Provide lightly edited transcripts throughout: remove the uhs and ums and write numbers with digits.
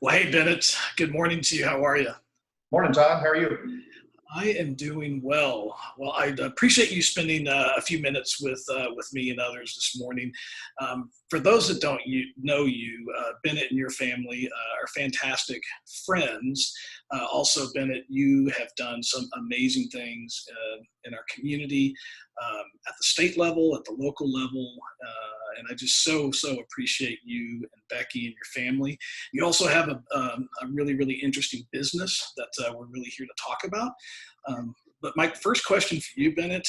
Well, hey, Bennett. Good morning to you. How are you? Morning, Todd. How are you? I am doing well. Well, I appreciate you spending a few minutes with me and others this morning. For those that don't know you, Bennett and your family are fantastic friends. Also, Bennett, you have done some amazing things in our community, at the state level, at the local level, and I just so appreciate you and Becky and your family. You also have a really interesting business that we're really here to talk about. But my first question for you, Bennett,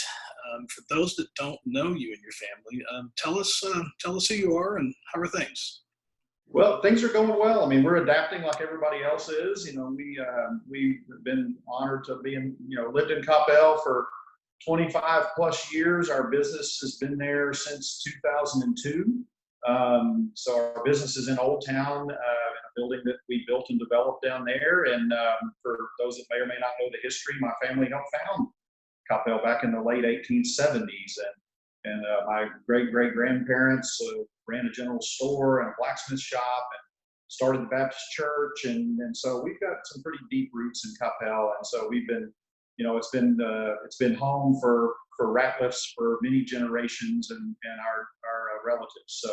for those that don't know you and your family, tell us who you are and how are things. Well, things are going well. I mean, we're adapting like everybody else is. We've been honored to be lived in Coppell for 25 plus years. Our business has been there since 2002. So our business is in Old Town, in a building that we built and developed down there. And for those that may or may not know the history, my family helped found Coppell back in the late 1870s. And my great-great-grandparents ran a general store and a blacksmith shop and started the Baptist church. And so we've got some pretty deep roots in Coppell. And so we've been, it's been home for Ratliffs for many generations and our relatives. So,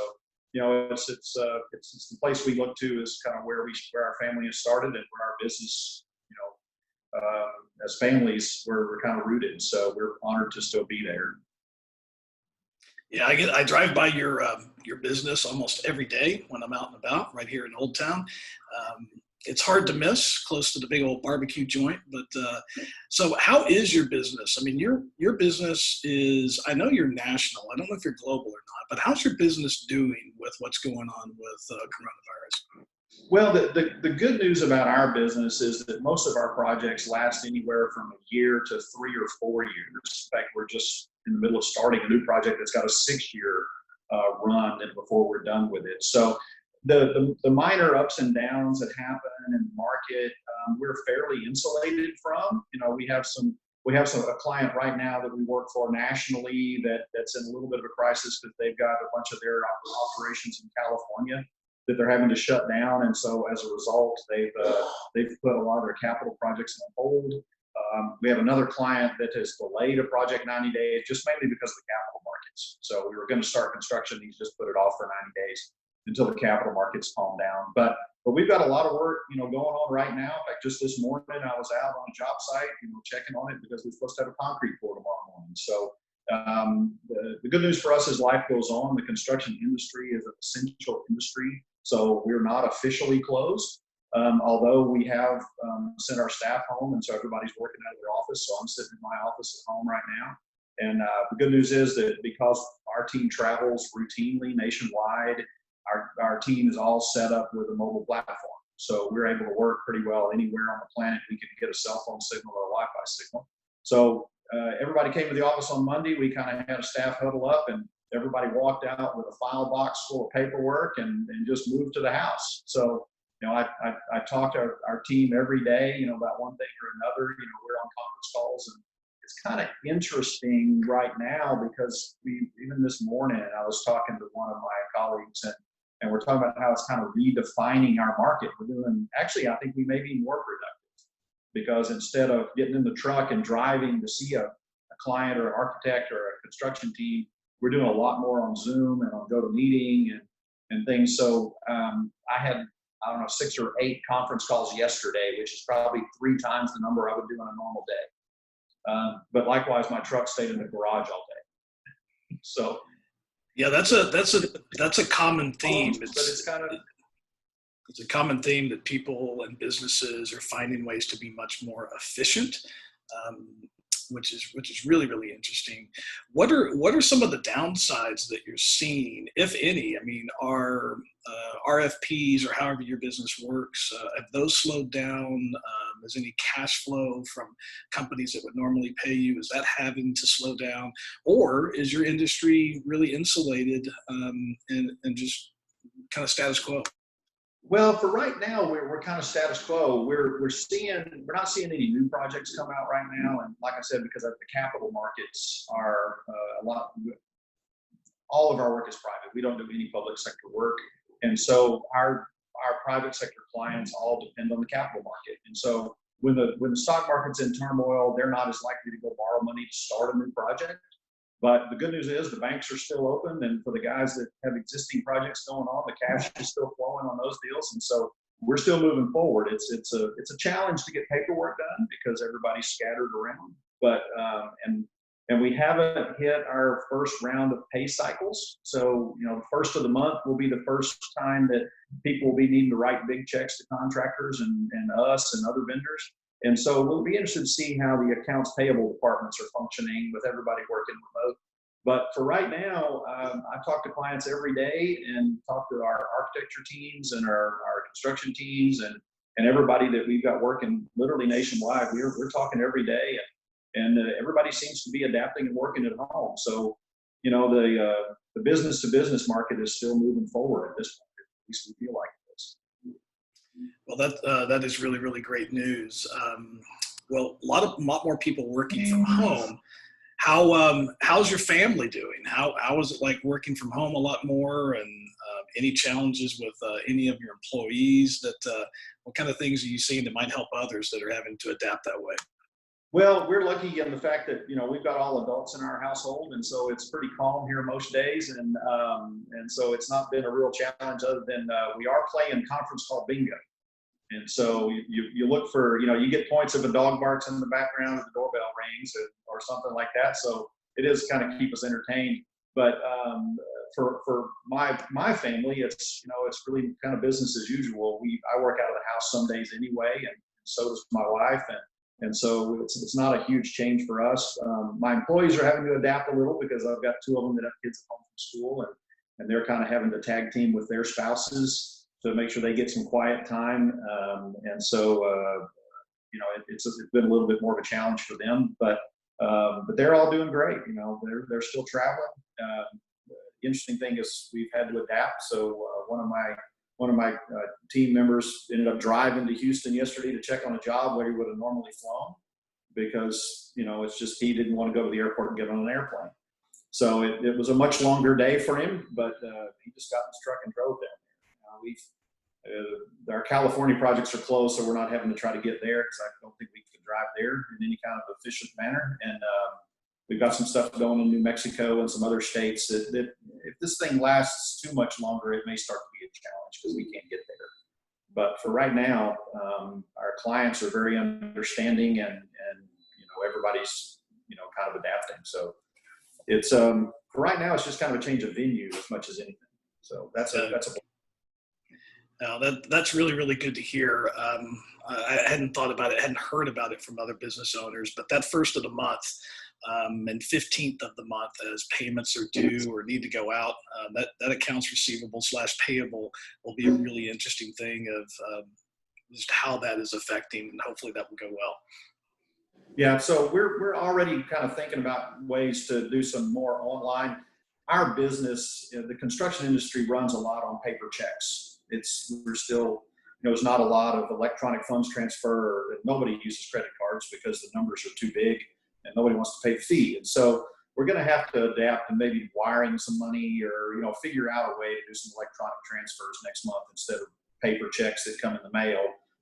it's the place we look to is kind of where our family has started and where our business, as families, we're kind of rooted. So we're honored to still be there. Yeah, I drive by your business almost every day when I'm out and about right here in Old Town. It's hard to miss, close to the big old barbecue joint. But so, how is your business? I mean, your business is. I know you're national. I don't know if you're global or not. But how's your business doing with what's going on with coronavirus? Well, the good news about our business is that most of our projects last anywhere from a year to 3 or 4 years. In fact, we're just in the middle of starting a new project that's got a 6-year run and before we're done with it. So the minor ups and downs that happen in the market, we're fairly insulated from. We have a client right now that we work for nationally that's in a little bit of a crisis because they've got a bunch of their operations in California that they're having to shut down, and so as a result, they've put a lot of their capital projects on hold. We have another client that has delayed a project 90 days, just mainly because of the capital markets. So we were going to start construction, he's just put it off for 90 days until the capital markets calm down. But we've got a lot of work, going on right now. In fact, just this morning I was out on a job site, checking on it because we're supposed to have a concrete pour tomorrow morning. So the good news for us is life goes on. The construction industry is an essential industry. So we're not officially closed, although we have sent our staff home, and so everybody's working out of their office. So I'm sitting in my office at home right now. And the good news is that because our team travels routinely nationwide, our team is all set up with a mobile platform. So we're able to work pretty well anywhere on the planet. We can get a cell phone signal or a Wi-Fi signal. So everybody came to the office on Monday. We kind of had a staff huddle up, and everybody walked out with a file box full of paperwork and just moved to the house. So, I talk to our team every day, about one thing or another. We're on conference calls, and it's kind of interesting right now because even this morning I was talking to one of my colleagues and we're talking about how it's kind of redefining our market. I think we may be more productive because instead of getting in the truck and driving to see a client or an architect or a construction team, we're doing a lot more on Zoom and on GoToMeeting and things. So I had, 6 or 8 conference calls yesterday, which is probably 3 times the number I would do on a normal day. But likewise, my truck stayed in the garage all day. So yeah, that's a common theme. It's a common theme that people and businesses are finding ways to be much more efficient. Which is really interesting. What are some of the downsides that you're seeing, if any? I mean, are RFPs or however your business works, have those slowed down? Is any cash flow from companies that would normally pay you, is that having to slow down? Or is your industry really insulated and just kind of status quo? Well, for right now, we're kind of status quo. We're not seeing any new projects come out right now, and like I said, because the capital markets are all of our work is private. We don't do any public sector work, and so our our private sector clients all depend on the capital market. And so when the stock market's in turmoil, they're not as likely to go borrow money to start a new project. But the good news is the banks are still open, and for the guys that have existing projects going on, the cash is still flowing on those deals. And so we're still moving forward. It's a challenge to get paperwork done because everybody's scattered around. But and we haven't hit our first round of pay cycles. So, the first of the month will be the first time that people will be needing to write big checks to contractors and us and other vendors. And so we'll be interested to see how the accounts payable departments are functioning with everybody working remote. But for right now, I talk to clients every day and talk to our architecture teams and our construction teams and everybody that we've got working literally nationwide. We're talking every day. And everybody seems to be adapting and working at home. So, the business to business market is still moving forward at this point. At least we feel like this. Well, that is really, really great news. Well, a lot more people working from home. How's your family doing? How is it like working from home a lot more? And any challenges with any of your employees? What kind of things are you seeing that might help others that are having to adapt that way? Well, we're lucky in the fact that, we've got all adults in our household, and so it's pretty calm here most days. And so it's not been a real challenge other than we are playing a conference called bingo. And so you look for, you get points if a dog barks in the background or the doorbell rings or something like that. So it is kind of keep us entertained. But for my family, it's really kind of business as usual. I work out of the house some days anyway, and so does my wife. And so it's not a huge change for us. My employees are having to adapt a little because I've got two of them that have kids at home from school, and they're kind of having to tag team with their spouses to make sure they get some quiet time. And so, it's been a little bit more of a challenge for them, but they're all doing great. They're still traveling. The interesting thing is we've had to adapt. So one of my team members ended up driving to Houston yesterday to check on a job where he would have normally flown because, it's just he didn't want to go to the airport and get on an airplane. So it was a much longer day for him, but he just got in his truck and drove down there. Our California projects are closed, so we're not having to try to get there because I don't think we can drive there in any kind of efficient manner. And we've got some stuff going in New Mexico and some other states that if this thing lasts too much longer, it may start to be a challenge because we can't get there. But for right now, our clients are very understanding and everybody's, kind of adapting. So it's, for right now, it's just kind of a change of venue as much as anything. So that's a Now that's really, really good to hear. I hadn't thought about it, hadn't heard about it from other business owners, but that first of the month and 15th of the month as payments are due or need to go out, that accounts receivable / payable will be a really interesting thing of just how that is affecting, and hopefully that will go well. Yeah, so we're already kind of thinking about ways to do some more online. Our business, the construction industry runs a lot on paper checks. We're still, there's not a lot of electronic funds transfer. Nobody uses credit cards because the numbers are too big and nobody wants to pay the fee. And so we're going to have to adapt and maybe wiring some money or, figure out a way to do some electronic transfers next month instead of paper checks that come in the mail,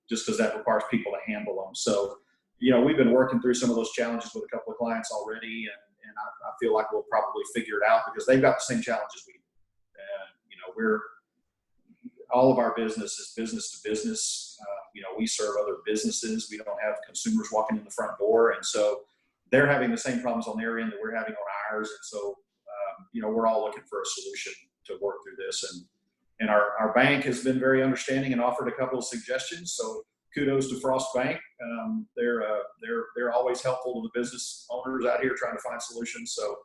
just because that requires people to handle them. So, we've been working through some of those challenges with a couple of clients already, and I feel like we'll probably figure it out because they've got the same challenges we do. And, all of our business is business to business. We serve other businesses. We don't have consumers walking in the front door. And so they're having the same problems on their end that we're having on ours. And so, we're all looking for a solution to work through this. And our bank has been very understanding and offered a couple of suggestions. So kudos to Frost Bank. They're always helpful to the business owners out here trying to find solutions. So,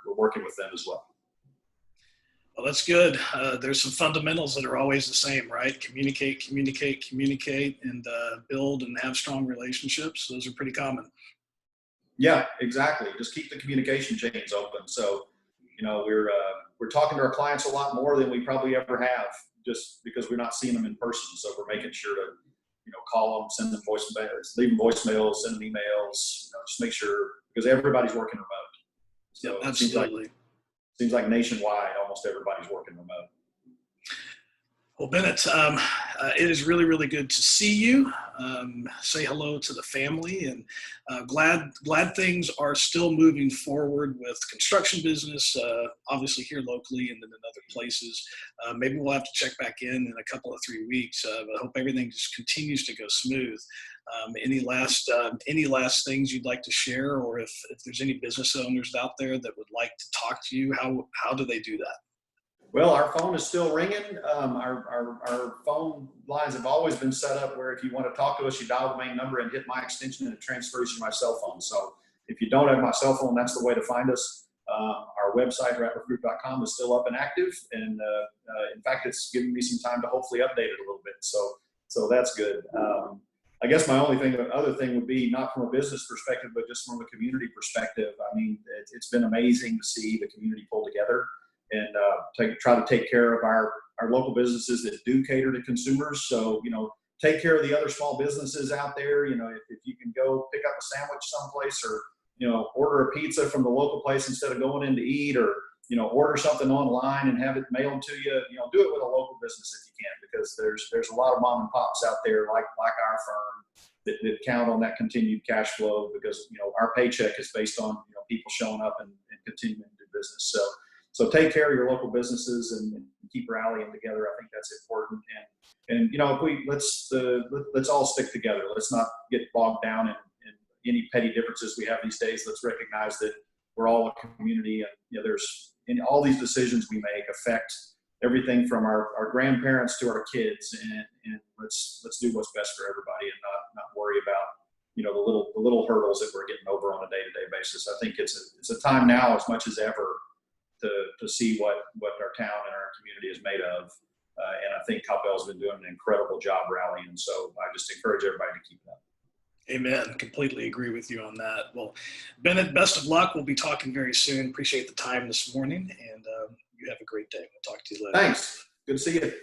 we're working with them as well. Well, that's good. There's some fundamentals that are always the same, right? Communicate, and build and have strong relationships. Those are pretty common. Yeah, exactly. Just keep the communication chains open. So, we're talking to our clients a lot more than we probably ever have, just because we're not seeing them in person. So we're making sure to, call them, send them voicemails, leave them voicemails, send them emails, just make sure, because everybody's working remote. So yep, absolutely. Seems like nationwide, almost everybody's working remote. Well, Bennett, it is really, really good to see you. Say hello to the family, and glad things are still moving forward with construction business, obviously here locally and then in other places. Maybe we'll have to check back in a couple of 3 weeks, but I hope everything just continues to go smooth. Any last things you'd like to share, or if there's any business owners out there that would like to talk to you, how do they do that? Well, our phone is still ringing. Our phone lines have always been set up where if you want to talk to us, you dial the main number and hit my extension, and it transfers to my cell phone. So if you don't have my cell phone, that's the way to find us. Our website, ratliffgroup.com, is still up and active. And in fact, it's given me some time to hopefully update it a little bit. So that's good. I guess my other thing would be not from a business perspective, but just from a community perspective. I mean, it's been amazing to see the community pull together and try to take care of our local businesses that do cater to consumers. So, take care of the other small businesses out there. If you can go pick up a sandwich someplace, or, order a pizza from the local place instead of going in to eat, or, order something online and have it mailed to you, do it with a local business if you can, because there's a lot of mom and pops out there like our firm that count on that continued cash flow, because, our paycheck is based on, people showing up and continuing to do business. So take care of your local businesses and keep rallying together. I think that's important. And if let's all stick together. Let's not get bogged down in any petty differences we have these days. Let's recognize that we're all a community, and all these decisions we make affect everything from our grandparents to our kids. And let's do what's best for everybody, and not worry about the little hurdles that we're getting over on a day-to-day basis. I think it's a time now as much as ever to see what our town and our community is made of. And I think Coppell's been doing an incredible job rallying. So I just encourage everybody to keep that. Amen. Completely agree with you on that. Well, Bennett, best of luck. We'll be talking very soon. Appreciate the time this morning, and you have a great day. We'll talk to you later. Thanks. Good to see you.